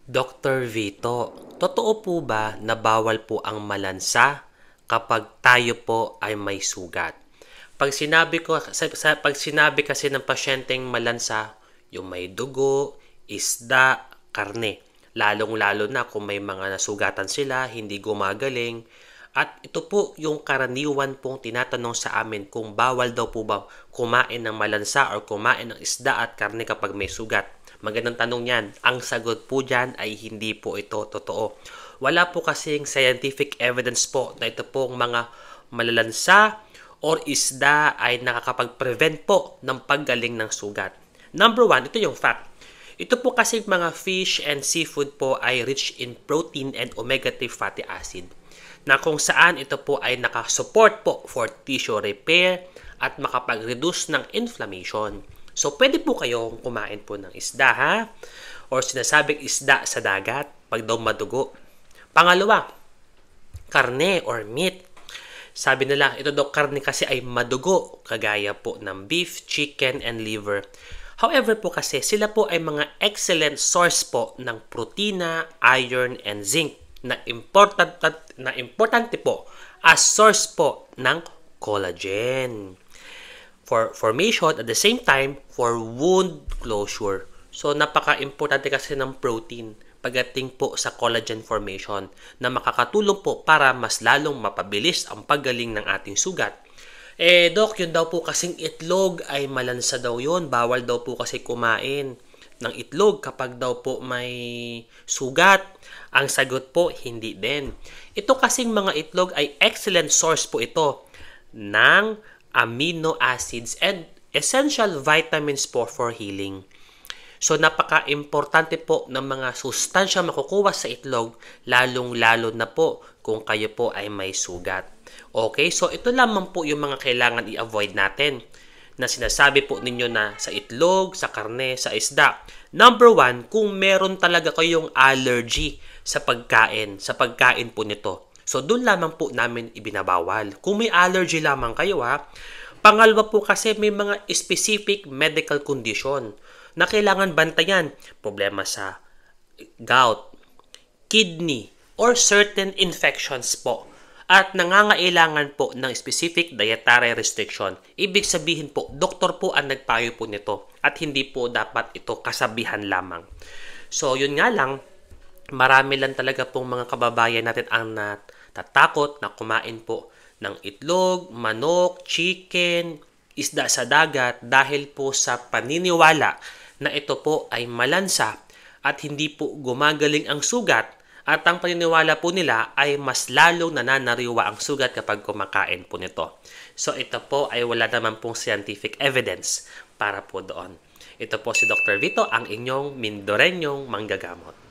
Dr. Vito, totoo po ba na bawal po ang malansa kapag tayo po ay may sugat? Pag sinabi kasi ng pasyenteng malansa, yung may dugo, isda, karne. Lalong-lalo na kung may mga nasugatan sila, hindi gumagaling. At ito po yung karaniwan pong tinatanong sa amin kung bawal daw po ba kumain ng malansa or kumain ng isda at karne kapag may sugat. Magandang tanong yan. Ang sagot po dyan ay hindi po ito totoo. Wala po kasing scientific evidence po na ito pong mga malalansa or isda ay nakakapag-prevent po ng paggaling ng sugat. Number one, ito yung fact. Ito po kasi mga fish and seafood po ay rich in protein and omega-3 fatty acid na kung saan ito po ay nakasupport po for tissue repair at makapag-reduce ng inflammation. So, pwede po kayong kumain po ng isda, ha? Or sinasabing isda sa dagat, pag daw madugo. Pangalawa, karne or meat. Sabi nila, ito daw karne kasi ay madugo, kagaya po ng beef, chicken, and liver. However po kasi, sila po ay mga excellent source po ng protina, iron, and zinc na importante po as source po ng collagen for formation at the same time for wound closure. So napaka-importante kasi ng protein pagdating po sa collagen formation na makakatulong po para mas lalong mapabilis ang paggaling ng ating sugat. Doc, yun daw po kasing itlog ay malansa daw yun. Bawal daw po kasi kumain ng itlog kapag daw po may sugat. Ang sagot po, hindi din. Ito kasing mga itlog ay excellent source po ito ng amino acids and essential vitamins po for healing. So, napaka-importante po ng mga sustansya makukuha sa itlog, lalong-lalo na po kung kayo po ay may sugat. Okay, so ito lamang po yung mga kailangan i-avoid natin na sinasabi po ninyo na sa itlog, sa karne, sa isda. Number one, kung meron talaga kayong allergy sa pagkain po nito. So, doon lamang po namin ibinabawal. Kung may allergy lamang kayo, ha. Pangalawa po kasi may mga specific medical condition na kailangan bantayan. Problema sa gout, kidney, or certain infections po. At nangangailangan po ng specific dietary restriction. Ibig sabihin po, doktor po ang nagpayo po nito at hindi po dapat ito kasabihan lamang. So, yun nga lang, marami lang talaga pong mga kababayan natin ang natatakot na kumain po ng itlog, manok, chicken, isda sa dagat dahil po sa paniniwala na ito po ay malansa at hindi po gumagaling ang sugat at ang paniniwala po nila ay mas lalong nananariwa ang sugat kapag kumakain po nito. So ito po ay wala naman pong scientific evidence para po doon. Ito po si Dr. Vito, ang inyong Mindoreñong manggagamot.